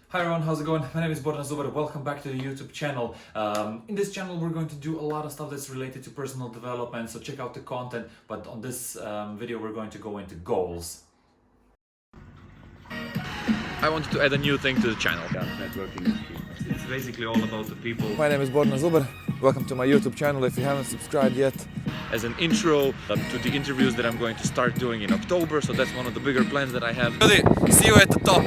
Hi everyone, how's it going? My name is Borna Zuber. Welcome back to the YouTube channel. In this channel we're going to do a lot of stuff that's related to personal development, so check out the content. But on this video we're going to go into goals. I wanted to add a new thing to the channel. Networking is key. It's basically all about the people. My name is Borna Zuber. Welcome to my YouTube channel if you haven't subscribed yet. As an intro to the interviews that I'm going to start doing in October, so that's one of the bigger plans that I have. See you at the top.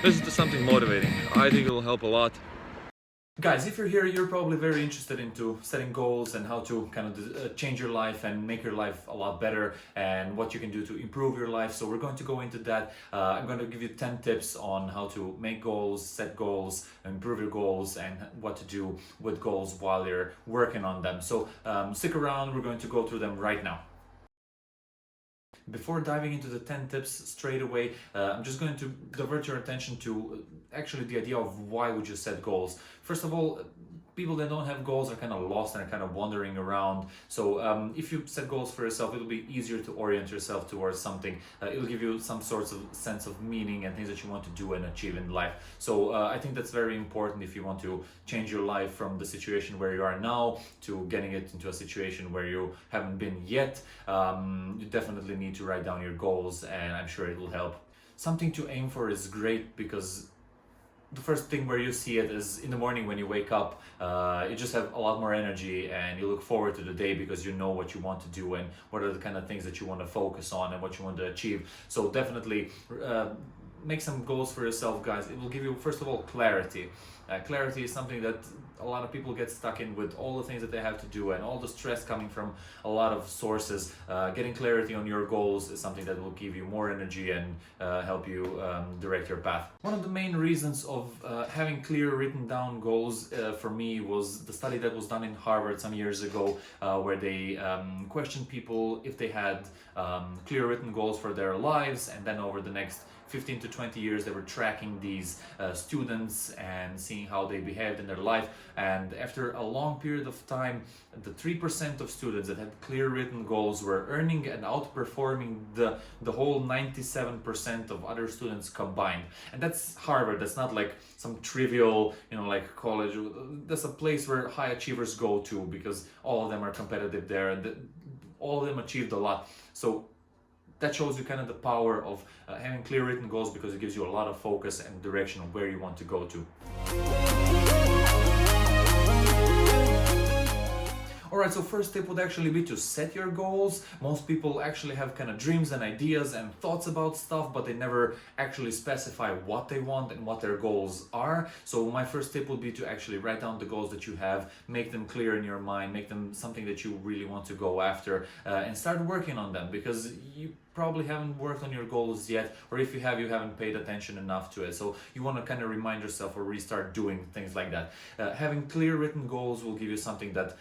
Listen to something motivating. I think it'll help a lot. Guys, if you're here, you're probably very interested into setting goals and how to kind of change your life and make your life a lot better and what you can do to improve your life. So we're going to go into that. I'm going to give you 10 tips on how to make goals, set goals, improve your goals, and what to do with goals while you're working on them. So stick around, we're going to go through them right now. Before diving into the 10 tips straight away, I'm just going to divert your attention to actually the idea of why would you set goals. First of all, people that don't have goals are kind of lost and are kind of wandering around. So if you set goals for yourself, it'll be easier to orient yourself towards something. It'll give you some sorts of sense of meaning and things that you want to do and achieve in life. So I think that's very important if you want to change your life from the situation where you are now to getting it into a situation where you haven't been yet. You definitely need to write down your goals, and I'm sure it will help. Something to aim for is great because the first thing where you see it is in the morning when you wake up. You just have a lot more energy and you look forward to the day because you know what you want to do and what are the kind of things that you want to focus on and what you want to achieve. So definitely make some goals for yourself, guys. It will give you, first of all, clarity. Clarity is something that a lot of people get stuck in with all the things that they have to do and all the stress coming from a lot of sources. Getting clarity on your goals is something that will give you more energy and help you direct your path. One of the main reasons of having clear written down goals for me was the study that was done in Harvard some years ago, where they questioned people if they had clear written goals for their lives, and then over the next 15 to 20 years they were tracking these students and seeing how they behaved in their life. And after a long period of time, the 3% of students that had clear written goals were earning and outperforming the whole 97% of other students combined. And that's Harvard. That's not like some trivial, like college. That's a place where high achievers go to because all of them are competitive there and all of them achieved a lot. So that shows you kind of the power of having clear written goals, because it gives you a lot of focus and direction of where you want to go to. Alright, so first tip would actually be to set your goals. Most people actually have kind of dreams and ideas and thoughts about stuff, but they never actually specify what they want and what their goals are. So my first tip would be to actually write down the goals that you have, make them clear in your mind, make them something that you really want to go after, and start working on them, because you probably haven't worked on your goals yet, or if you have, you haven't paid attention enough to it. So you want to kind of remind yourself or restart doing things like that. Having clear written goals will give you something that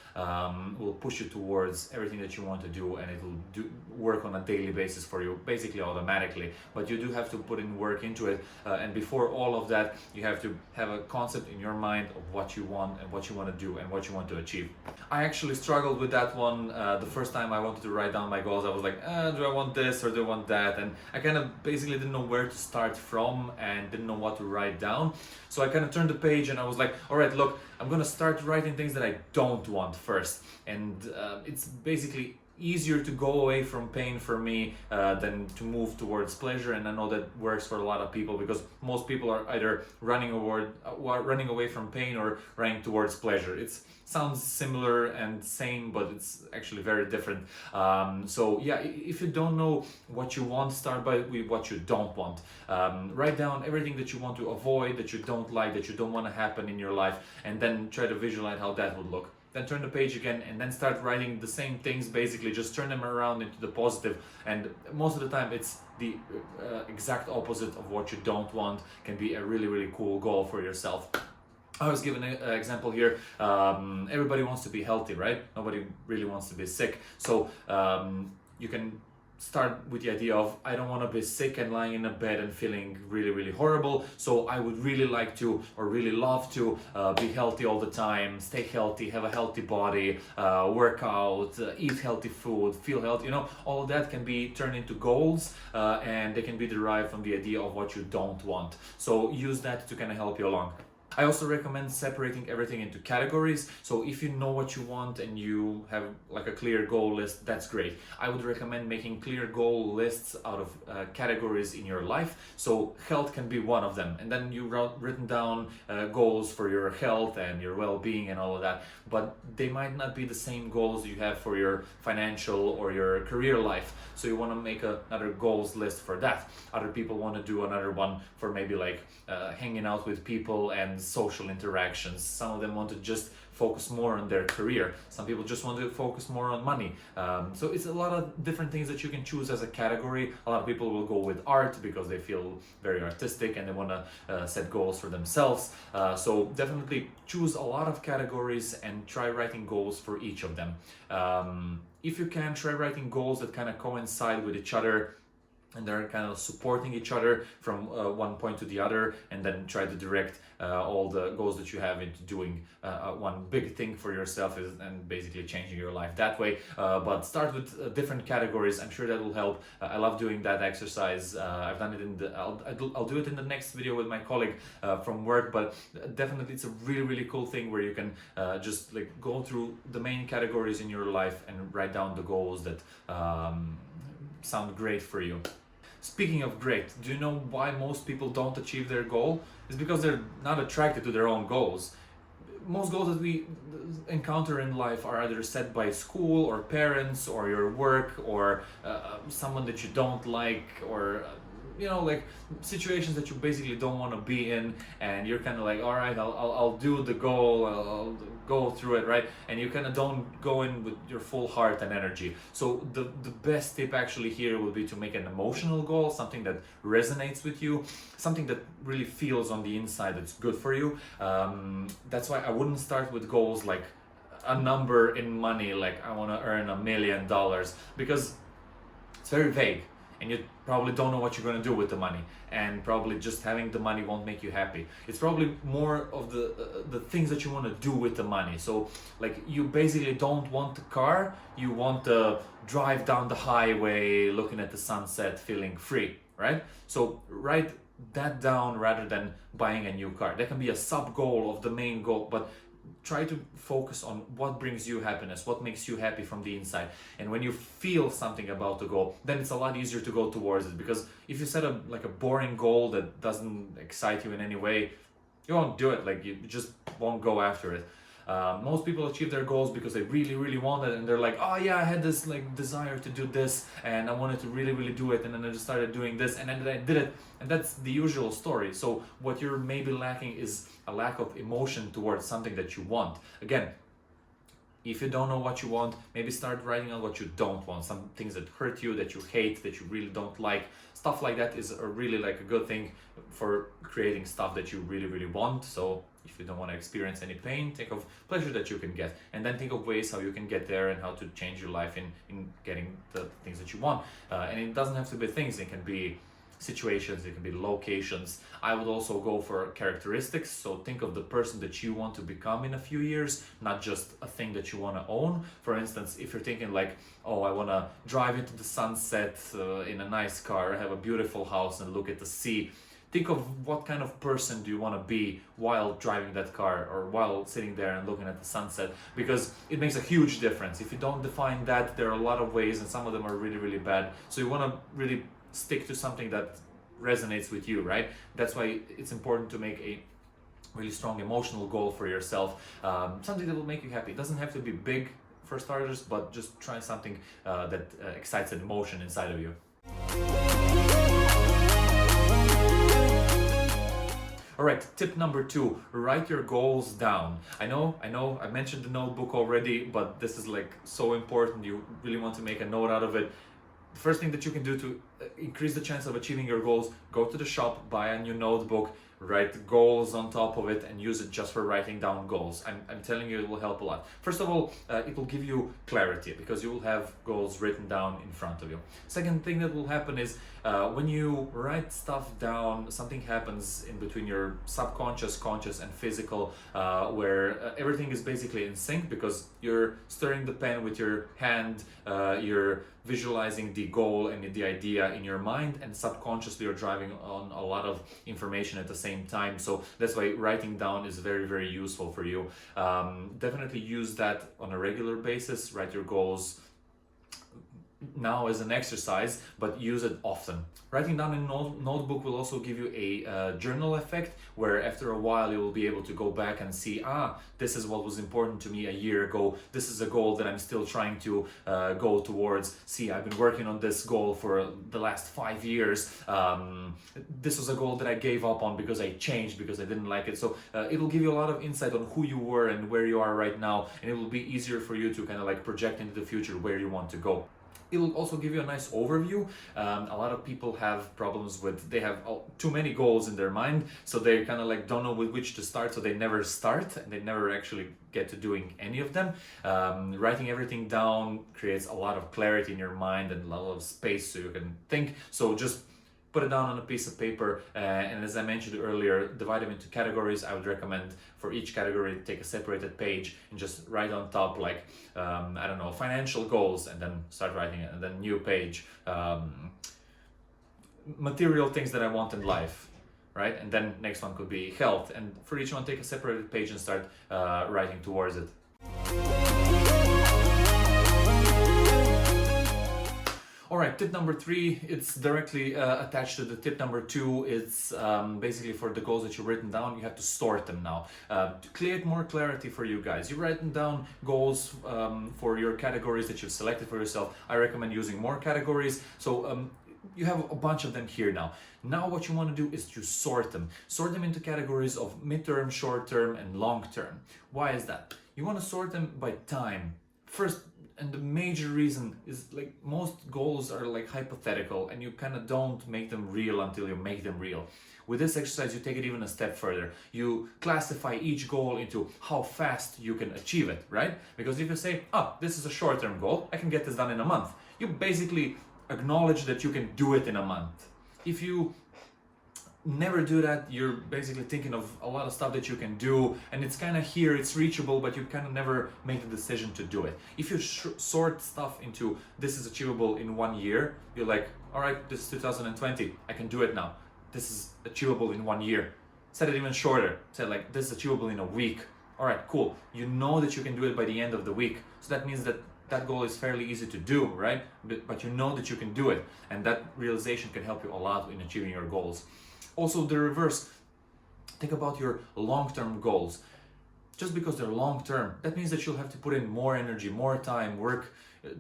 will push you towards everything that you want to do, and it will work on a daily basis for you, basically automatically. But you do have to put in work into it, and before all of that, you have to have a concept in your mind of what you want and what you want to do and what you want to achieve. I actually struggled with that one. The first time I wanted to write down my goals, I was like, do I want this or do I want that? And I kind of basically didn't know where to start from and didn't know what to write down. So I kind of turned the page and I was like, all right, look, I'm gonna start writing things that I don't want first. And it's basically easier to go away from pain for me than to move towards pleasure. And I know that works for a lot of people, because most people are either running away from pain or running towards pleasure. It sounds similar and same, but it's actually very different. So yeah, if you don't know what you want, start by with what you don't want. Write down everything that you want to avoid, that you don't like, that you don't want to happen in your life, and then try to visualize how that would look. Then turn the page again and then start writing the same things, basically just turn them around into the positive. And most of the time it's the exact opposite of what you don't want. Can be a really, really cool goal for yourself. I was given an example here. Everybody wants to be healthy, right? Nobody really wants to be sick. So you can start with the idea of, I don't want to be sick and lying in a bed and feeling really, really horrible. So I would really like to, or really love to, be healthy all the time, stay healthy, have a healthy body, work out, eat healthy food, feel healthy. All of that can be turned into goals, and they can be derived from the idea of what you don't want. So use that to kind of help you along. I also recommend separating everything into categories. So if you know what you want and you have like a clear goal list, that's great. I would recommend making clear goal lists out of categories in your life. So health can be one of them. And then you written down goals for your health and your well-being and all of that. But they might not be the same goals you have for your financial or your career life. So you want to make another goals list for that. Other people want to do another one for maybe like hanging out with people and social interactions. Some of them want to just focus more on their career. Some people just want to focus more on money. So it's a lot of different things that you can choose as a category. A lot of people will go with art because they feel very artistic and they want to set goals for themselves. So definitely choose a lot of categories and try writing goals for each of them. If you can, try writing goals that kind of coincide with each other and they're kind of supporting each other from one point to the other, and then try to direct all the goals that you have into doing one big thing for yourself and basically changing your life that way. But start with different categories. I'm sure that will help. I love doing that exercise. I've done it I'll do it in the next video with my colleague from work, but definitely it's a really, really cool thing where you can just like go through the main categories in your life and write down the goals that sound great for you. Speaking of great, do you know why most people don't achieve their goal? It's because they're not attracted to their own goals. Most goals that we encounter in life are either set by school or parents or your work or someone that you don't like, or like situations that you basically don't want to be in, and you're kind of like, all right, I'll do the goal, I'll go through it, right? And you kind of don't go in with your full heart and energy. So the best tip actually here would be to make an emotional goal, something that resonates with you, something that really feels on the inside that's good for you. That's why I wouldn't start with goals like a number in money, like I want to earn $1 million, because it's very vague. And you probably don't know what you're going to do with the money, and probably just having the money won't make you happy. It's probably more of the things that you want to do with the money. So like you basically don't want the car, you want to drive down the highway looking at the sunset feeling free, right? So write that down rather than buying a new car. That can be a sub goal of the main goal, but try to focus on what brings you happiness, what makes you happy from the inside. And when you feel something about the goal, then it's a lot easier to go towards it. Because if you set a boring goal that doesn't excite you in any way, you won't do it. Like you just won't go after it. Most people achieve their goals because they really, really want it, and they're like, oh yeah, I had this like desire to do this and I wanted to really, really do it, and then I just started doing this and then I did it, and that's the usual story. So what you're maybe lacking is a lack of emotion towards something that you want. Again, if you don't know what you want, maybe start writing on what you don't want, some things that hurt you, that you hate, that you really don't like. Stuff like that is a really like a good thing for creating stuff that you really, really want. So if you don't want to experience any pain, think of pleasure that you can get, and then think of ways how you can get there and how to change your life in getting the things that you want. And it doesn't have to be things, it can be situations, it can be locations. I would also go for characteristics. So think of the person that you want to become in a few years, not just a thing that you want to own. For instance, if you're thinking like, oh, I want to drive into the sunset in a nice car, have a beautiful house and look at the sea. Think of what kind of person do you want to be while driving that car or while sitting there and looking at the sunset, because it makes a huge difference. If you don't define that, there are a lot of ways and some of them are really, really bad. So you want to really stick to something that resonates with you, right? That's why it's important to make a really strong emotional goal for yourself, something that will make you happy. It doesn't have to be big for starters, but just try something that excites an emotion inside of you. All right, tip number 2, write your goals down. I know, I mentioned the notebook already, but this is like so important. You really want to make a note out of it. The first thing that you can do to increase the chance of achieving your goals, go to the shop, buy a new notebook, write goals on top of it and use it just for writing down goals. I'm telling you, it will help a lot. First of all, it will give you clarity because you will have goals written down in front of you. Second thing that will happen is when you write stuff down, something happens in between your subconscious, conscious, and physical, where everything is basically in sync because you're stirring the pen with your hand, you're visualizing the goal and the idea in your mind, and subconsciously you're driving on a lot of information at the same time. So that's why writing down is very, very useful for you. Definitely use that on a regular basis. Write your goals now as an exercise, but use it often. Writing down in notebook will also give you a journal effect, where after a while you will be able to go back and see, this is what was important to me a year ago. This is a goal that I'm still trying to go towards. See, I've been working on this goal for the last 5 years. This was a goal that I gave up on because I changed, because I didn't like it. So it will give you a lot of insight on who you were and where you are right now, and it will be easier for you to kind of like project into the future where you want to go. It will also give you a nice overview. A lot of people have problems with, they have too many goals in their mind, so they kind of like don't know with which to start, so they never start and they never actually get to doing any of them. Writing everything down creates a lot of clarity in your mind and a lot of space so you can think. So just put it down on a piece of paper, and as I mentioned earlier, divide them into categories. I would recommend for each category take a separated page and just write on top like I don't know, financial goals, and then start writing it, and then new page, material things that I want in life, right? And then next one could be health, and for each one take a separated page and start writing towards it. All right, tip number 3, it's directly attached to the tip number 2. It's basically for the goals that you've written down, you have to sort them now. To create more clarity for you guys, you've written down goals for your categories that you've selected for yourself. I recommend using more categories. So you have a bunch of them here now. Now what you want to do is to sort them. Sort them into categories of midterm, short term, and long term. Why is that? You want to sort them by time. First, and the major reason is like most goals are like hypothetical, and you kind of don't make them real until you make them real. With this exercise, you take it even a step further. You classify each goal into how fast you can achieve it, right? Because if you say, this is a short-term goal, I can get this done in a month. You basically acknowledge that you can do it in a month. If you never do that, you're basically thinking of a lot of stuff that you can do, and it's kind of here, it's reachable, but you kind of never make the decision to do it. If you sort stuff into this is achievable in 1 year, you're like, all right, this is 2020, I can do it now. This is achievable in 1 year. Set it even shorter. Say like, this is achievable in a week. All right, cool. You know that you can do it by the end of the week. So that means that that goal is fairly easy to do, right? But you know that you can do it, and that realization can help you a lot in achieving your goals. Also, the reverse. Think about your long-term goals. Just because they're long-term, that means that you'll have to put in more energy, more time, work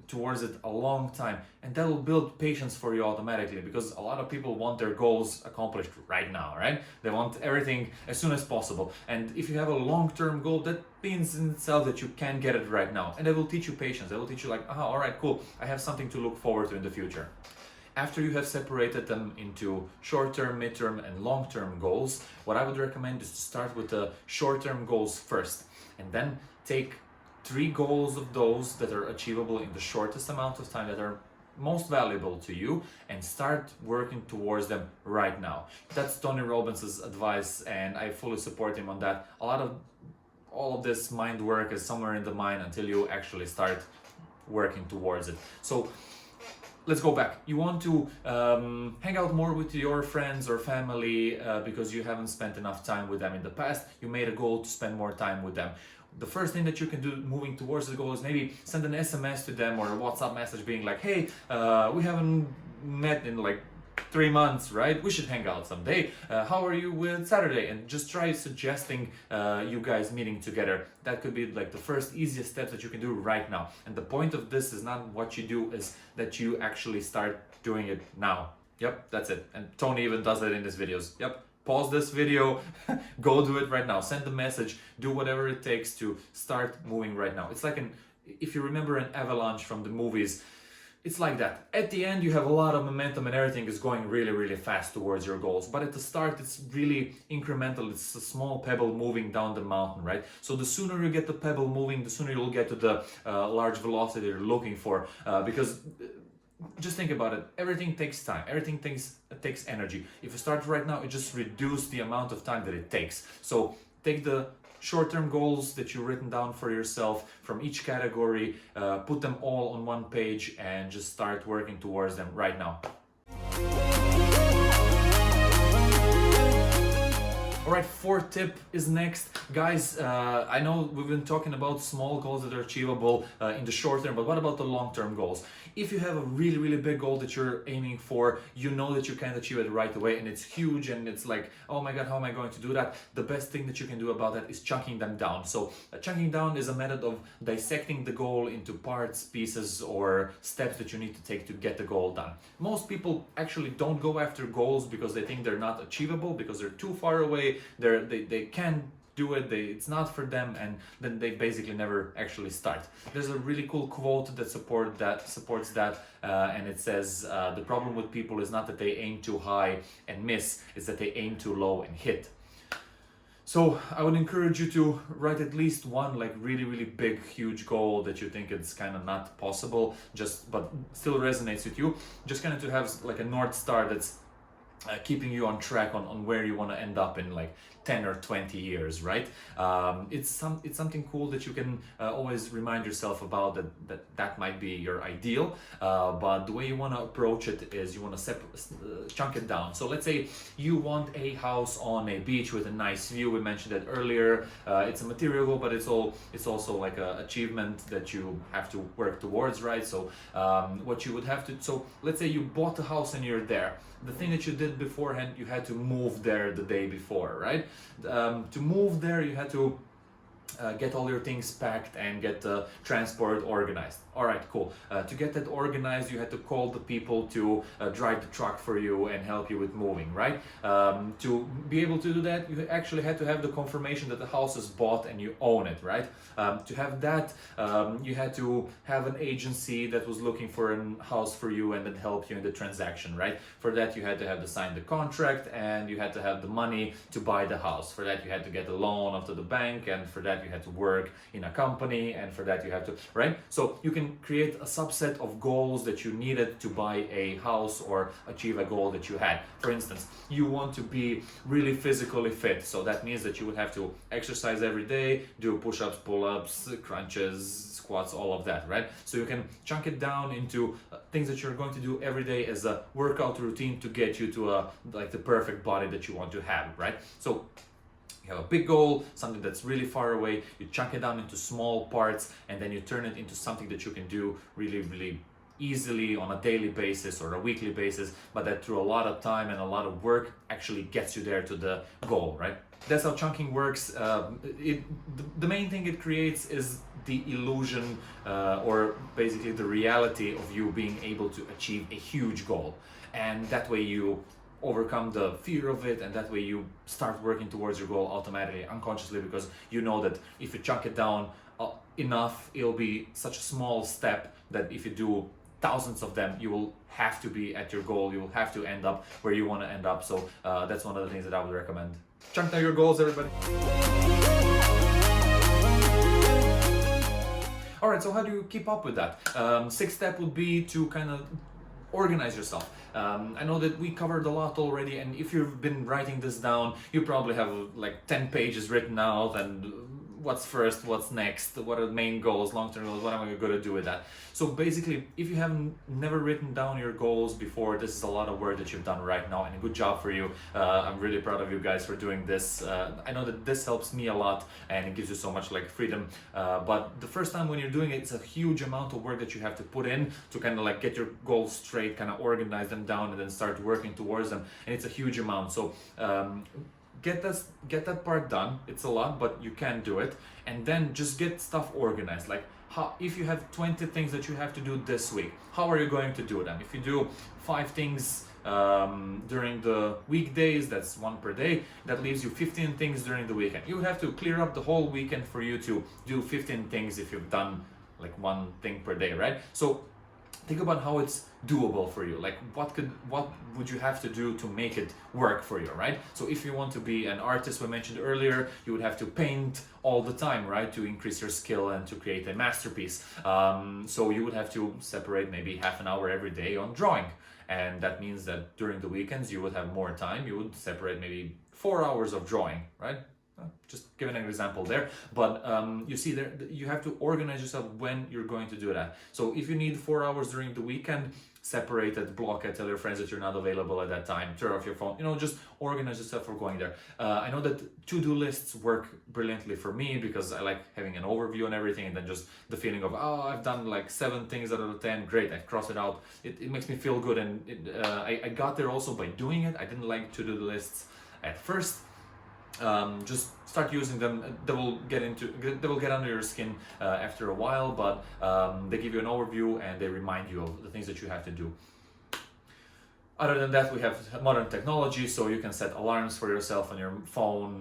towards it a long time, and that will build patience for you automatically, because a lot of people want their goals accomplished right now, right? They want everything as soon as possible, and if you have a long-term goal, that means in itself that you can get it right now, and that will teach you patience. That will teach you like, all right, cool, I have something to look forward to in the future. After you have separated them into short-term, mid-term, and long-term goals, what I would recommend is to start with the short-term goals first, and then take 3 goals of those that are achievable in the shortest amount of time, that are most valuable to you, and start working towards them right now. That's Tony Robbins' advice, and I fully support him on that. All of this mind work is somewhere in the mind until you actually start working towards it. So let's go back. You want to hang out more with your friends or family because you haven't spent enough time with them in the past. You made a goal to spend more time with them. The first thing that you can do moving towards the goal is maybe send an SMS to them or a WhatsApp message being like, hey, we haven't met in like 3 months, right? We should hang out someday. How are you with Saturday? And just try suggesting you guys meeting together. That could be like the first easiest steps that you can do right now. And the point of this is not what you do, is that you actually start doing it now. Yep, that's it. And Tony even does that in his videos. Yep. Pause this video, go do it right now. Send the message, do whatever it takes to start moving right now. It's like if you remember an avalanche from the movies, it's like that. At the end, you have a lot of momentum and everything is going really, really fast towards your goals. But at the start, it's really incremental. It's a small pebble moving down the mountain, right? So the sooner you get the pebble moving, the sooner you'll get to the large velocity you're looking for. Because just think about it. Everything takes time. Everything takes energy. If you start right now, it just reduces the amount of time that it takes. So take the short-term goals that you've written down for yourself from each category, put them all on one page and just start working towards them right now. All right, fourth tip is next. Guys, I know we've been talking about small goals that are achievable in the short term, but what about the long-term goals? If you have a really, really big goal that you're aiming for, you know that you can't achieve it right away and it's huge and it's like, oh my God, how am I going to do that? The best thing that you can do about that is chunking them down. So chunking down is a method of dissecting the goal into parts, pieces, or steps that you need to take to get the goal done. Most people actually don't go after goals because they think they're not achievable, because they're too far away, they can't do it, it's not for them, and then they basically never actually start. There's a really cool quote that supports that, and it says, the problem with people is not that they aim too high and miss, it's that they aim too low and hit. So I would encourage you to write at least one like really, really big, huge goal that you think it's kind of not possible, but still resonates with you. Just kind of to have like a North Star that's keeping you on track on where you want to end up in like 10 or 20 years, right? It's something cool that you can always remind yourself about, that might be your ideal, but the way you want to approach it is you want to chunk it down. So let's say you want a house on a beach with a nice view. We mentioned that earlier. It's a material goal, but it's also like an achievement that you have to work towards, right? So what you would have to, so let's say you bought a house and you're there. The thing that you did beforehand, you had to move there the day before, right? To move there, you had to get all your things packed and get the transport organized. All right, cool. To get that organized, you had to call the people to drive the truck for you and help you with moving, right? To be able to do that, you actually had to have the confirmation that the house is bought and you own it, right? To have that, you had to have an agency that was looking for a house for you and then help you in the transaction, right? For that, you had to have to sign the contract and you had to have the money to buy the house. For that, you had to get a loan off to the bank, and for that, you had to work in a company, and for that, you have to, right? So you can create a subset of goals that you needed to buy a house or achieve a goal that you had. For instance, you want to be really physically fit, so that means that you would have to exercise every day, do push-ups, pull-ups, crunches, squats, all of that, right? So you can chunk it down into things that you're going to do every day as a workout routine to get you to like the perfect body that you want to have, right? So you have a big goal, something that's really far away, you chunk it down into small parts, and then you turn it into something that you can do really, really easily on a daily basis or a weekly basis, but that through a lot of time and a lot of work actually gets you there to the goal, right? That's how chunking works. The main thing it creates is the illusion or basically the reality of you being able to achieve a huge goal. And that way you overcome the fear of it, and that way you start working towards your goal automatically, unconsciously, because you know that if you chunk it down enough, it'll be such a small step that if you do thousands of them, you will have to be at your goal, you will have to end up where you want to end up. So that's one of the things that I would recommend. Chunk down your goals, everybody. All right, so how do you keep up with that? Sixth step would be to kind of organize yourself. I know that we covered a lot already, and if you've been writing this down, you probably have like 10 pages written out, and what's first, what's next, what are the main goals, long-term goals, what am I going to do with that? So basically, if you haven't never written down your goals before, this is a lot of work that you've done right now, and a good job for you. I'm really proud of you guys for doing this. I know that this helps me a lot, and it gives you so much like freedom, but the first time when you're doing it, it's a huge amount of work that you have to put in to kind of like get your goals straight, kind of organize them down, and then start working towards them, and it's a huge amount. So get that part done. It's a lot, but you can do it. And then just get stuff organized. Like, if you have 20 things that you have to do this week, how are you going to do them? If you do 5 things during the weekdays, that's 1 per day, that leaves you 15 things during the weekend. You would have to clear up the whole weekend for you to do 15 things if you've done like 1 thing per day, right? So think about how it's doable for you. Like what would you have to do to make it work for you, right? So if you want to be an artist, we mentioned earlier, you would have to paint all the time, right, to increase your skill and to create a masterpiece. So you would have to separate maybe half an hour every day on drawing, and that means that during the weekends you would have more time. You would separate maybe 4 hours of drawing, right? Just giving an example there, but you see there you have to organize yourself when you're going to do that. So if you need 4 hours during the weekend, separate it, block it, tell your friends that you're not available at that time, turn off your phone, just organize yourself for going there. I know that to-do lists work brilliantly for me because I like having an overview and everything, and then just the feeling of, oh, I've done like 7 things out of the 10, great, I crossed it out. It makes me feel good, and I got there also by doing it. I didn't like to-do lists at first. Just start using them. They will get under your skin after a while, but they give you an overview and they remind you of the things that you have to do. Other than that, we have modern technology, so you can set alarms for yourself on your phone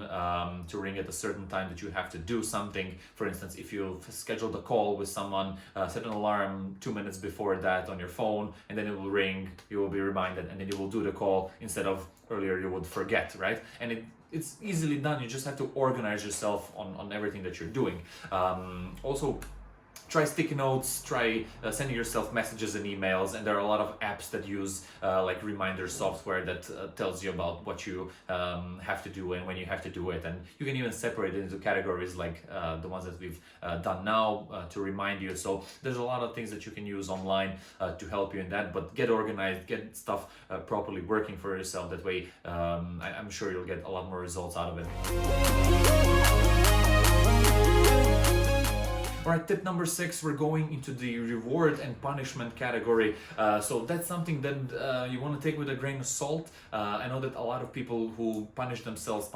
to ring at a certain time that you have to do something. For instance, if you've scheduled a call with someone, set an alarm 2 minutes before that on your phone, and then it will ring, you will be reminded, and then you will do the call instead of earlier you would forget, right? And it's easily done. You just have to organize yourself on everything that you're doing. Also, try sticky notes, try sending yourself messages and emails, and there are a lot of apps that use like reminder software that tells you about what you have to do and when you have to do it, and you can even separate it into categories like the ones that we've done now to remind you. So there's a lot of things that you can use online to help you in that, but get organized, get stuff properly working for yourself. That way I'm sure you'll get a lot more results out of it. All right, tip number 6, we're going into the reward and punishment category. So that's something that you want to take with a grain of salt. I know that a lot of people who punish themselves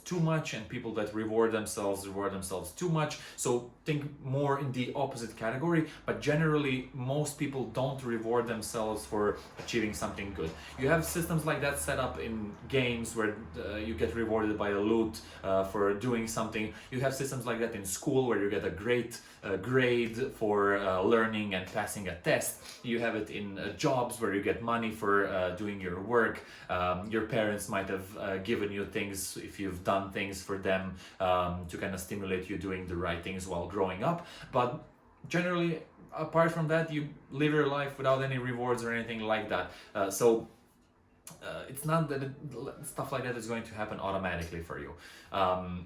too much, and people that reward themselves too much. So think more in the opposite category, but generally most people don't reward themselves for achieving something good. You have systems like that set up in games where you get rewarded by a loot for doing something. You have systems like that in school where you get a great grade for learning and passing a test. You have it in jobs where you get money for doing your work. Your parents might have given you things if you've done things for them to kind of stimulate you doing the right things while growing up. But generally, apart from that, you live your life without any rewards or anything like that. It's not that stuff like that is going to happen automatically for you.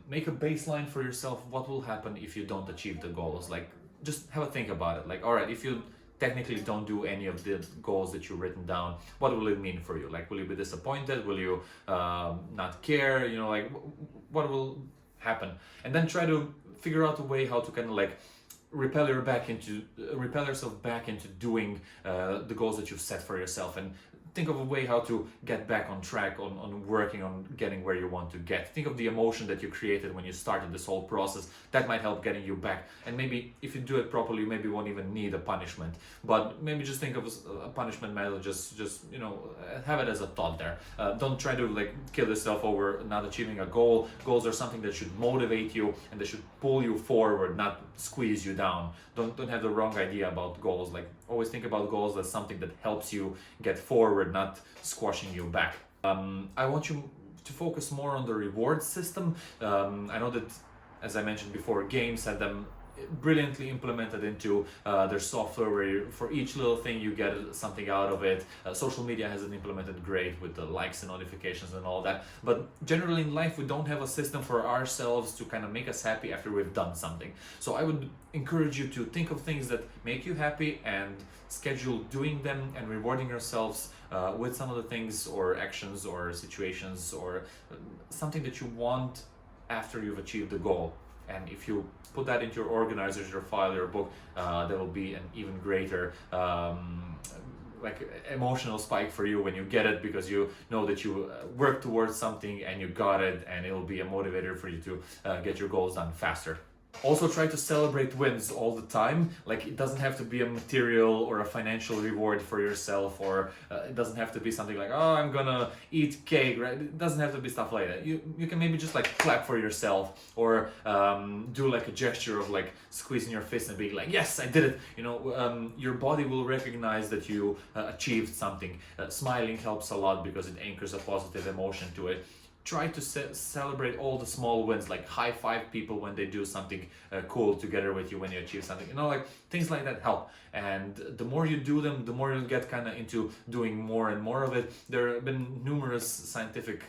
Make a baseline for yourself. What will happen if you don't achieve the goals? Like, just have a think about it. Like, all right, if you technically don't do any of the goals that you've written down, what will it mean for you? Like, will you be disappointed? Will you not care? Like, what will happen? And then try to figure out a way how to kind of like repel yourself back into doing the goals that you've set for yourself, and think of a way how to get back on track on working on getting where you want to get. Think of the emotion that you created when you started this whole process. That might help getting you back. And maybe if you do it properly, you maybe won't even need a punishment. But maybe just think of a punishment method, just have it as a thought there. Don't try to like kill yourself over not achieving a goal. Goals are something that should motivate you and they should pull you forward, not squeeze you down. Don't have the wrong idea about goals. Like, always think about goals as something that helps you get forward, not squashing you back. I want you to focus more on the reward system. I know that, as I mentioned before, games had them brilliantly implemented into their software, where for each little thing you get something out of it. Social media has it implemented great with the likes and notifications and all that, but generally in life we don't have a system for ourselves to kind of make us happy after we've done something. So I would encourage you to think of things that make you happy and schedule doing them and rewarding yourselves with some of the things or actions or situations or something that you want after you've achieved the goal. And if you put that into your organizers, your file, your book, there will be an even greater like emotional spike for you when you get it, because you know that you worked towards something and you got it, and it will be a motivator for you to get your goals done faster. Also try to celebrate wins all the time. Like, it doesn't have to be a material or a financial reward for yourself, or it doesn't have to be something like, oh, I'm gonna eat cake, right? It doesn't have to be stuff like that. You can maybe just like clap for yourself, or do like a gesture of like squeezing your fist and being like, yes, I did it. You know, your body will recognize that you achieved something. Smiling helps a lot because it anchors a positive emotion to it. Try to celebrate all the small wins, like high five people when they do something cool together with you, when you achieve something, you know, like things like that help. And the more you do them, the more you'll get kind of into doing more and more of it. There have been numerous scientific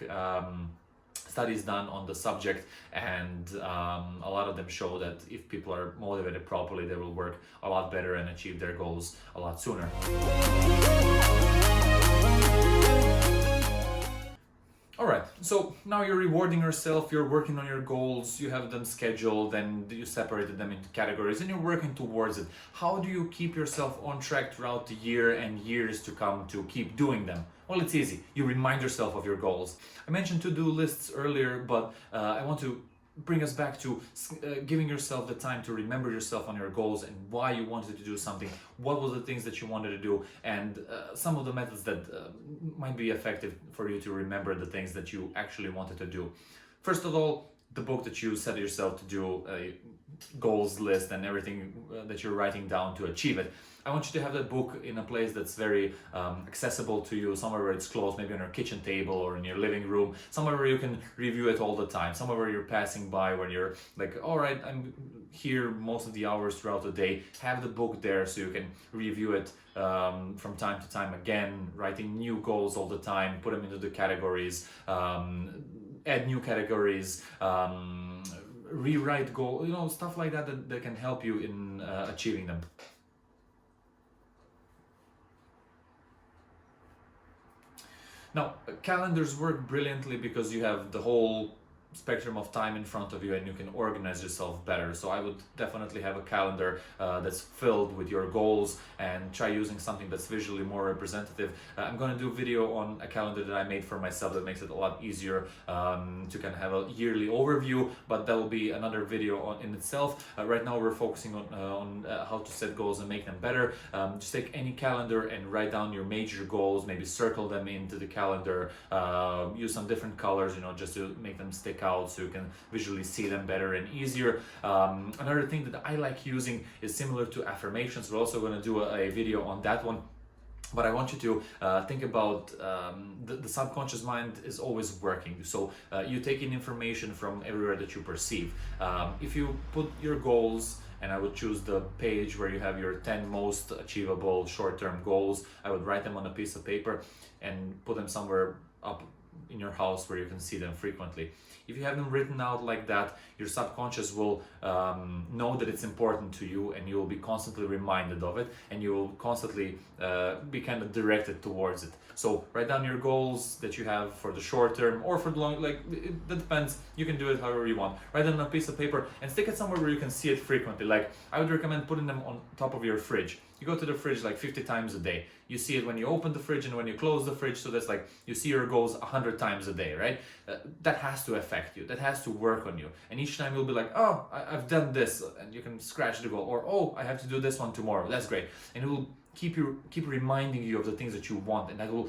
studies done on the subject, and a lot of them show that if people are motivated properly, they will work a lot better and achieve their goals a lot sooner. Alright, so now you're rewarding yourself, you're working on your goals, you have them scheduled, and you separated them into categories, and you're working towards it. How do you keep yourself on track throughout the year and years to come to keep doing them? Well, it's easy. You remind yourself of your goals. I mentioned to-do lists earlier, but I want to bring us back to giving yourself the time to remember yourself on your goals and why you wanted to do something, what were the things that you wanted to do, and some of the methods that might be effective for you to remember the things that you actually wanted to do. First of all, the book that you set yourself to do, a goals list and everything that you're writing down to achieve it. I want you to have that book in a place that's very accessible to you, somewhere where it's close, maybe on your kitchen table or in your living room, somewhere where you can review it all the time, somewhere where you're passing by, when you're like, all right, I'm here most of the hours throughout the day. Have the book there so you can review it from time to time again, writing new goals all the time, put them into the categories, add new categories, rewrite goals, you know, stuff like that that can help you in achieving them. Now, calendars work brilliantly because you have the whole spectrum of time in front of you and you can organize yourself better. So I would definitely have a calendar that's filled with your goals, and try using something that's visually more representative. I'm going to do a video on a calendar that I made for myself that makes it a lot easier to kind of have a yearly overview, but that will be another video in itself. Right now we're focusing on how to set goals and make them better. Just take any calendar and write down your major goals, maybe circle them into the calendar, use some different colors, you know, just to make them stick out so you can visually see them better and easier. Another thing that I like using is similar to affirmations. We're also going to do a video on that one. But I want you to think about the subconscious mind is always working. So you take in information from everywhere that you perceive. If you put your goals, and I would choose the page where you have your 10 most achievable short-term goals, I would write them on a piece of paper and put them somewhere up in your house where you can see them frequently. If you have them written out like that, your subconscious will know that it's important to you, and you will be constantly reminded of it, and you will constantly be kind of directed towards it. So write down your goals that you have for the short term or for the long, like that depends. You can do it however you want. Write them on a piece of paper and stick it somewhere where you can see it frequently. Like, I would recommend putting them on top of your fridge. You go to the fridge like 50 times a day. You see it when you open the fridge and when you close the fridge. So that's like, you see your goals 100 times a day, right? That has to affect you. That has to work on you. And each time you'll be like, oh, I've done this, and you can scratch the goal. Or, oh, I have to do this one tomorrow. That's great. And it will keep reminding you of the things that you want, and that will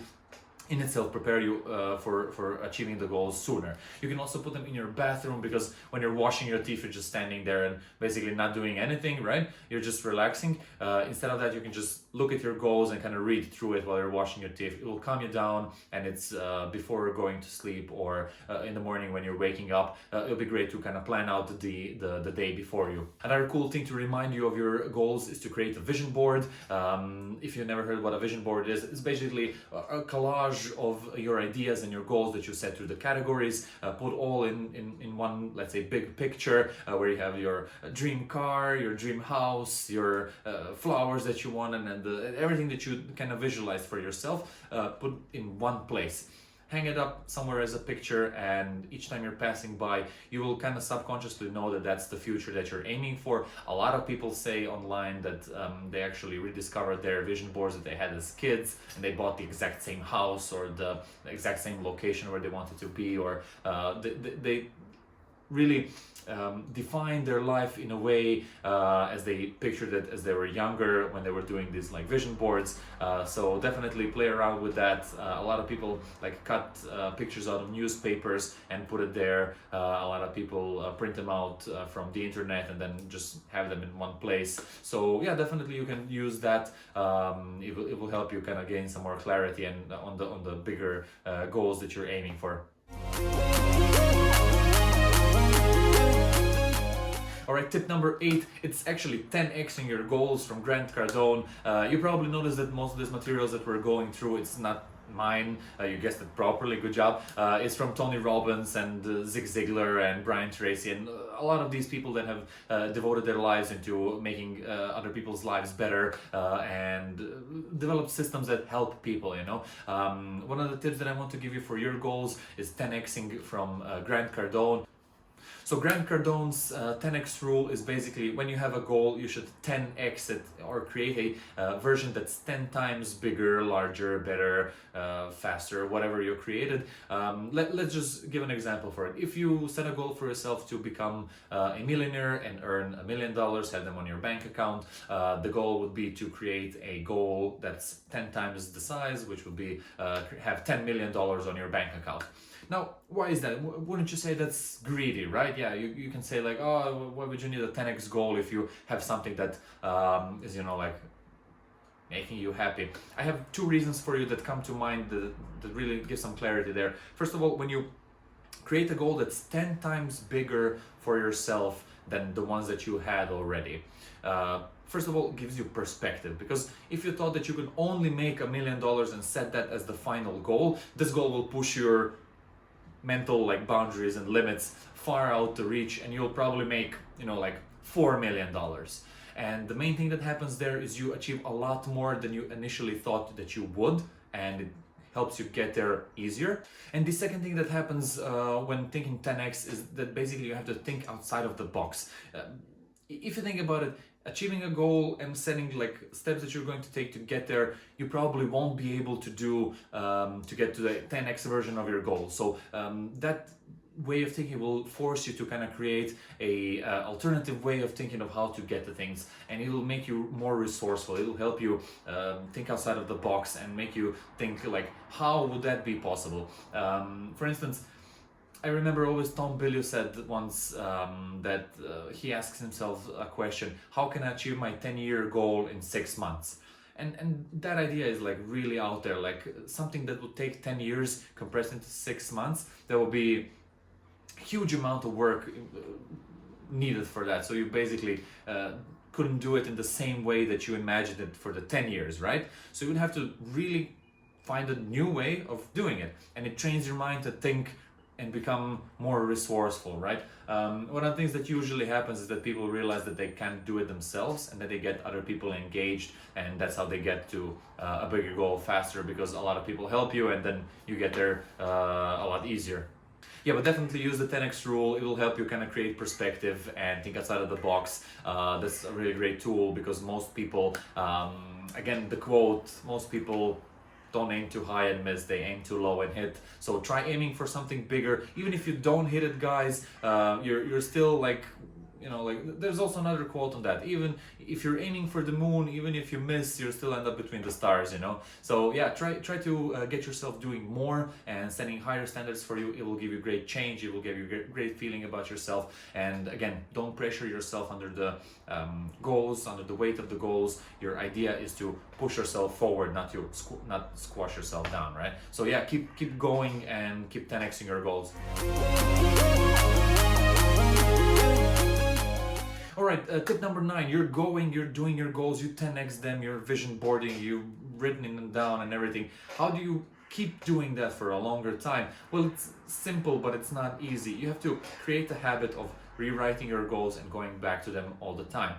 in itself prepare you for achieving the goals sooner. You can also put them in your bathroom, because when you're washing your teeth, you're just standing there and basically not doing anything, right? You're just relaxing. Instead of that, you can just look at your goals and kind of read through it while you're washing your teeth. It will calm you down, and it's before going to sleep or in the morning when you're waking up. It'll be great to kind of plan out the day before you. Another cool thing to remind you of your goals is to create a vision board. If you've never heard what a vision board is, it's basically a collage of your ideas and your goals that you set through the categories, put all in one, let's say, big picture, where you have your dream car, your dream house, your flowers that you want, and everything that you kind of visualize for yourself, put in one place. Hang it up somewhere as a picture, and each time you're passing by, you will kind of subconsciously know that that's the future that you're aiming for. A lot of people say online that they actually rediscovered their vision boards that they had as kids, and they bought the exact same house or the exact same location where they wanted to be, or they really define their life in a way as they pictured it as they were younger when they were doing these like vision boards. So definitely play around with that. A lot of people like cut pictures out of newspapers and put it there. A lot of people print them out from the internet and then just have them in one place. So yeah, definitely you can use that. It will help you kind of gain some more clarity and on the bigger goals that you're aiming for. Alright, tip number 8, it's actually 10xing your goals from Grant Cardone. You probably noticed that most of these materials that we're going through, it's not mine, you guessed it properly, good job. It's from Tony Robbins and Zig Ziglar and Brian Tracy and a lot of these people that have devoted their lives into making other people's lives better and develop systems that help people, you know. One of the tips that I want to give you for your goals is 10xing from Grant Cardone. So Grant Cardone's 10x rule is basically when you have a goal, you should 10x it or create a version that's 10 times bigger, larger, better, faster, whatever you created. Let's just give an example for it. If you set a goal for yourself to become a millionaire and earn $1 million, have them on your bank account, the goal would be to create a goal that's 10 times the size, which would be have $10 million on your bank account. Now, why is that? Wouldn't you say that's greedy, right? Yeah, you can say like, oh, why would you need a 10x goal if you have something that is, you know, like making you happy? I have 2 reasons for you that come to mind that really give some clarity there. First of all, when you create a goal that's 10 times bigger for yourself than the ones that you had already, first of all, it gives you perspective, because if you thought that you could only make $1 million and set that as the final goal, this goal will push your mental like boundaries and limits far out to reach, and you'll probably make, you know, like $4 million. And the main thing that happens there is you achieve a lot more than you initially thought that you would, and it helps you get there easier. And the second thing that happens when thinking 10x is that basically you have to think outside of the box. If you think about it, achieving a goal and setting like steps that you're going to take to get there, you probably won't be able to do to get to the 10x version of your goal. So that way of thinking will force you to kind of create a alternative way of thinking of how to get the things, and it will make you more resourceful. It will help you think outside of the box and make you think like, how would that be possible? For instance, I remember always Tom Bilyeu said once that he asks himself a question: how can I achieve my 10-year goal in 6 months? And that idea is like really out there, like something that would take 10 years compressed into 6 months. There will be huge amount of work needed for that. So you basically couldn't do it in the same way that you imagined it for the 10 years, right? So you would have to really find a new way of doing it, and it trains your mind to think and become more resourceful, right? One of the things that usually happens is that people realize that they can't do it themselves, and that they get other people engaged, and that's how they get to a bigger goal faster, because a lot of people help you, and then you get there a lot easier. Yeah, but definitely use the 10x rule. It will help you kind of create perspective and think outside of the box. That's a really great tool, because most people, again, the quote, most people don't aim too high and miss, they aim too low and hit. So try aiming for something bigger. Even if you don't hit it, guys, you're still like, you know, like there's also another quote on that. Even if you're aiming for the moon, even if you miss, you'll still end up between the stars, you know. So yeah, try to get yourself doing more and setting higher standards for you. It will give you great change. It will give you great feeling about yourself. And again, don't pressure yourself under the goals, under the weight of the goals. Your idea is to push yourself forward, not squash yourself down, right? So yeah, keep going and keep 10xing your goals. All right, tip number 9, you're doing your goals, you 10x them, you're vision boarding, you've written them down and everything. How do you keep doing that for a longer time? Well, it's simple, but it's not easy. You have to create a habit of rewriting your goals and going back to them all the time.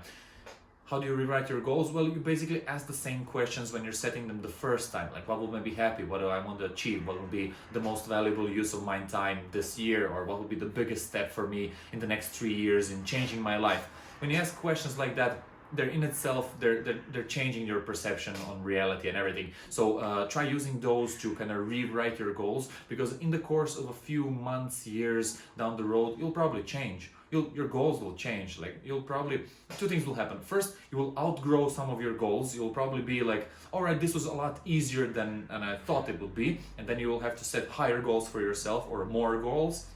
How do you rewrite your goals? Well, you basically ask the same questions when you're setting them the first time. Like, what will make me happy? What do I want to achieve? What will be the most valuable use of my time this year? Or what will be the biggest step for me in the next 3 years in changing my life? When you ask questions like that, they're in itself, they're changing your perception on reality and everything. So try using those to kind of rewrite your goals, because in the course of a few months, years down the road, you'll probably change. your goals will change. Like you'll probably, two things will happen. First, you will outgrow some of your goals. You'll probably be like, all right, this was a lot easier than I thought it would be, and then you will have to set higher goals for yourself or more goals.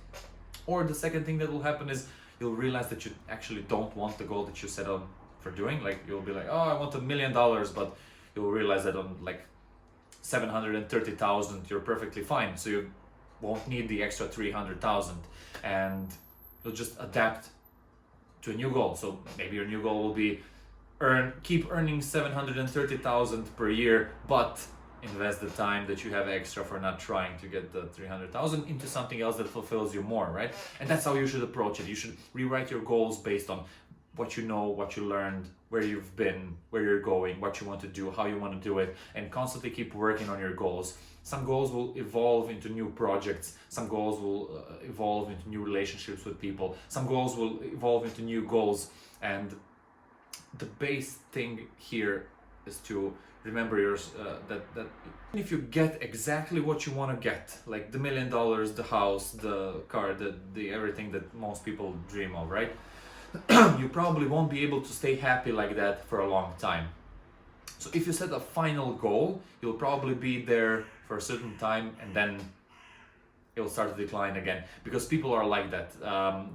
Or the second thing that will happen is you'll realize that you actually don't want the goal that you set on for doing. Like you'll be like, oh, I want $1 million, but you'll realize that on like 730,000 you're perfectly fine, so you won't need the extra 300,000, and you'll just adapt to a new goal. So maybe your new goal will be keep earning 730,000 per year, but invest the time that you have extra for not trying to get the 300,000 into something else that fulfills you more, right? And that's how you should approach it. You should rewrite your goals based on what you know, what you learned, where you've been, where you're going, what you want to do, how you want to do it, and constantly keep working on your goals. Some goals will evolve into new projects. Some goals will evolve into new relationships with people. Some goals will evolve into new goals. And the base thing here is to remember that if you get exactly what you want to get, like the $1 million, the house, the car, the everything that most people dream of, right? You probably won't be able to stay happy like that for a long time. So if you set a final goal, you'll probably be there for a certain time, and then it'll start to decline again, because people are like that.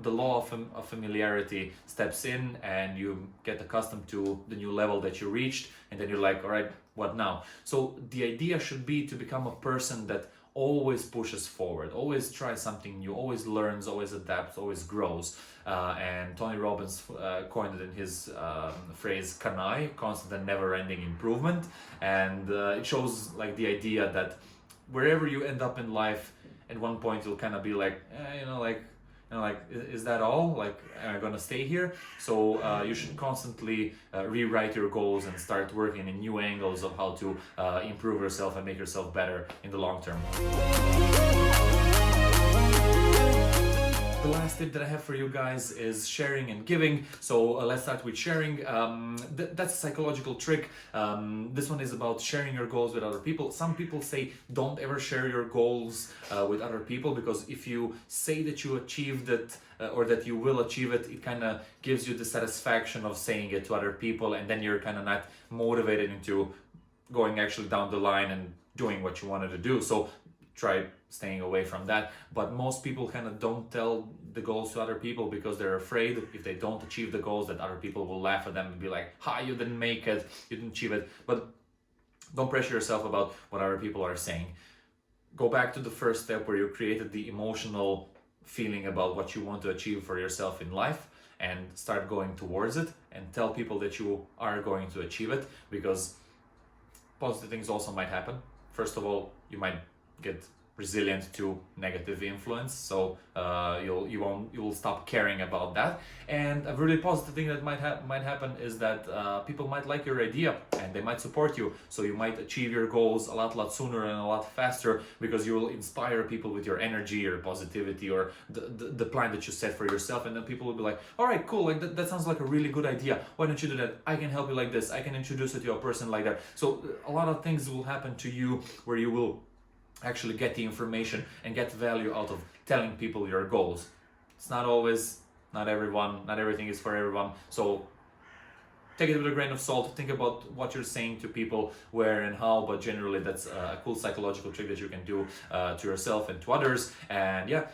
The law of familiarity steps in, and you get accustomed to the new level that you reached, and then you're like, all right, what now? So the idea should be to become a person that always pushes forward, always tries something new, always learns, always adapts, always grows. And Tony Robbins coined it in his phrase "Kanai," constant and never-ending improvement. And it shows like the idea that wherever you end up in life, at one point you'll kind of be like, is that all? Like, am I gonna stay here? So you should constantly rewrite your goals and start working in new angles of how to improve yourself and make yourself better in the long term. The last tip that I have for you guys is sharing and giving. So let's start with sharing. That's a psychological trick. This one is about sharing your goals with other people. Some people say don't ever share your goals with other people, because if you say that you achieved it or that you will achieve it, it kind of gives you the satisfaction of saying it to other people, and then you're kind of not motivated into going actually down the line and doing what you wanted to do. So try staying away from that. But most people kind of don't tell the goals to other people because they're afraid if they don't achieve the goals that other people will laugh at them and be like, ha, you didn't make it, you didn't achieve it. But don't pressure yourself about what other people are saying. Go back to the first step where you created the emotional feeling about what you want to achieve for yourself in life, and start going towards it, and tell people that you are going to achieve it, because positive things also might happen. First of all, you might get resilient to negative influence, so you will stop caring about that. And a really positive thing that might happen is that people might like your idea and they might support you, so you might achieve your goals a lot sooner and a lot faster, because you will inspire people with your energy or positivity or the plan that you set for yourself. And then people will be like, all right, cool, like that sounds like a really good idea, why don't you do that? I can help you like this, I can introduce you to a person like that. So a lot of things will happen to you where you will actually get the information and get value out of telling people your goals. It's not always, not everything is for everyone. So take it with a grain of salt. Think about what you're saying to people, where and how, but generally that's a cool psychological trick that you can do to yourself and to others. And yeah,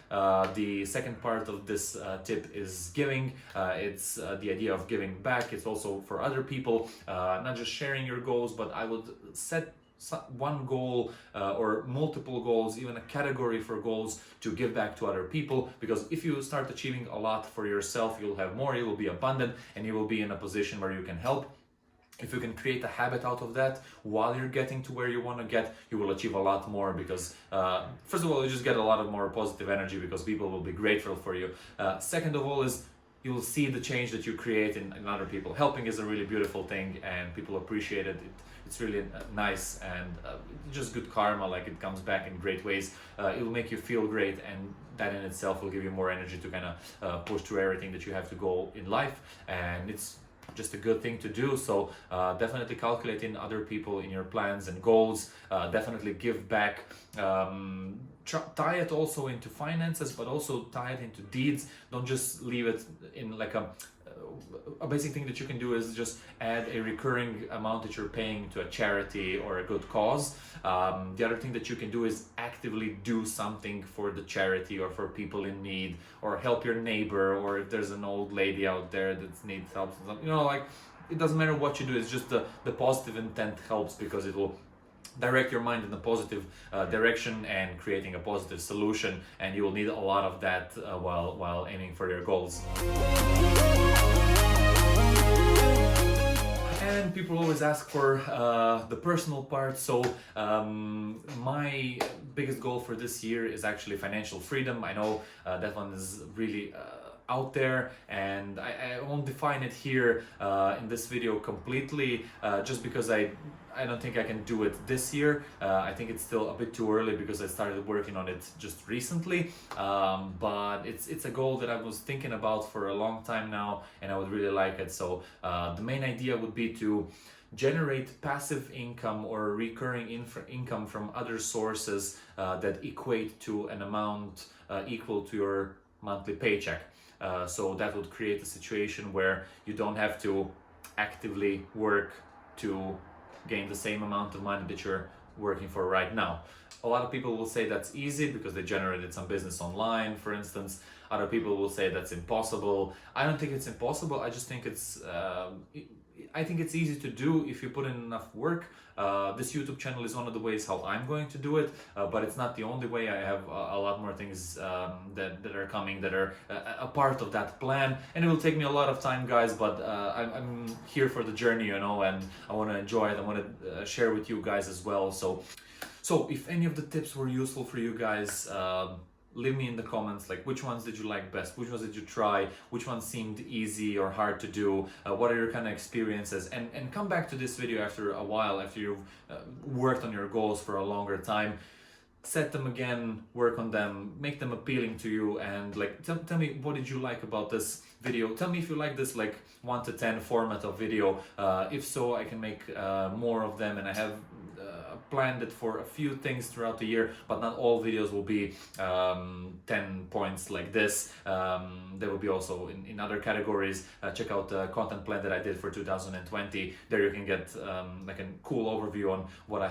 the second part of this tip is giving. It's the idea of giving back. It's also for other people, not just sharing your goals, but I would set one goal or multiple goals, even a category for goals to give back to other people. Because if you start achieving a lot for yourself, you'll have more, you will be abundant, and you will be in a position where you can help. If you can create a habit out of that while you're getting to where you want to get, you will achieve a lot more, because first of all, you just get a lot of more positive energy because people will be grateful for you. Second of all is you will see the change that you create in other people. Helping is a really beautiful thing, and people appreciate it. It's really nice, and just good karma, like it comes back in great ways. It will make you feel great, and that in itself will give you more energy to kind of push through everything that you have to go in life. And it's just a good thing to do. So definitely calculate in other people in your plans and goals. Definitely give back. tie it also into finances, but also tie it into deeds. Don't just leave it in like a basic thing that you can do is just add a recurring amount that you're paying to a charity or a good cause. The other thing that you can do is actively do something for the charity or for people in need, or help your neighbor, or if there's an old lady out there that needs help, you know, like it doesn't matter what you do, it's just the positive intent helps, because it will direct your mind in a positive direction and creating a positive solution, and you will need a lot of that while aiming for your goals. And people always ask for the personal part, so my biggest goal for this year is actually financial freedom. I know that one is really out there, and I won't define it here in this video completely, just because I don't think I can do it this year. I think it's still a bit too early because I started working on it just recently, but it's a goal that I was thinking about for a long time now, and I would really like it. So the main idea would be to generate passive income or recurring income from other sources that equate to an amount equal to your monthly paycheck. So that would create a situation where you don't have to actively work to gain the same amount of money that you're working for right now. A lot of people will say that's easy because they generated some business online, for instance. Other people will say that's impossible. I don't think it's impossible. I just think I think it's easy to do if you put in enough work. This YouTube channel is one of the ways how I'm going to do it, but it's not the only way. I have a lot more things that are coming that are a part of that plan, and it will take me a lot of time, guys, but I'm here for the journey, you know, and I want to enjoy it. I want to share with you guys as well. So if any of the tips were useful for you guys, leave me in the comments, like which ones did you like best, which ones did you try, which ones seemed easy or hard to do, what are your kind of experiences, and come back to this video after a while, after you've worked on your goals for a longer time. Set them again, work on them, make them appealing to you, and like tell me what did you like about this video. Tell me if you like this like 1 to 10 format of video. If so, I can make more of them, and I have planned it for a few things throughout the year, but not all videos will be 10 points like this. There will be also in other categories. Check out the content plan that I did for 2020. There you can get like a cool overview on what I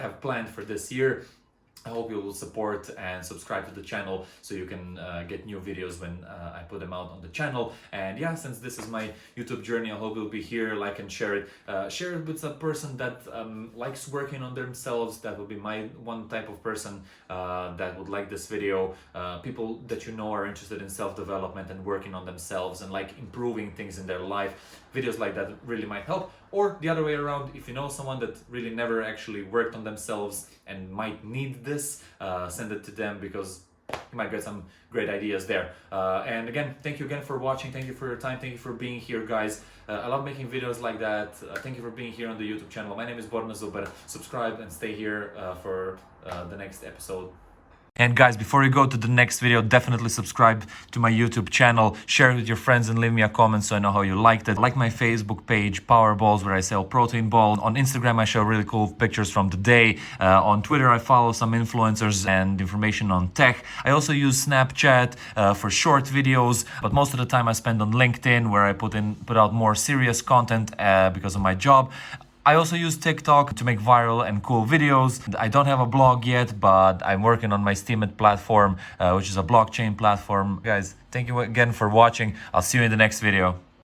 have planned for this year. I hope you will support and subscribe to the channel so you can get new videos when I put them out on the channel. And yeah, since this is my YouTube journey, I hope you'll be here, like and share it. Share it with a person that likes working on themselves. That would be my one type of person that would like this video. People that you know are interested in self-development and working on themselves and like improving things in their life. Videos like that really might help. Or the other way around, if you know someone that really never actually worked on themselves and might need this, send it to them, because you might get some great ideas there. And again, thank you again for watching. Thank you for your time. Thank you for being here, guys. I love making videos like that. Thank you for being here on the YouTube channel. My name is Borna Zuber. Subscribe and stay here for the next episode. And guys, before you go to the next video, definitely subscribe to my YouTube channel, share it with your friends, and leave me a comment so I know how you liked it. Like my Facebook page, Power Balls, where I sell protein balls. On Instagram, I show really cool pictures from the day. On Twitter, I follow some influencers and information on tech. I also use Snapchat for short videos, but most of the time I spend on LinkedIn, where I put out more serious content because of my job. I also use TikTok to make viral and cool videos. I don't have a blog yet, but I'm working on my Steemit platform, which is a blockchain platform. Guys, thank you again for watching. I'll see you in the next video.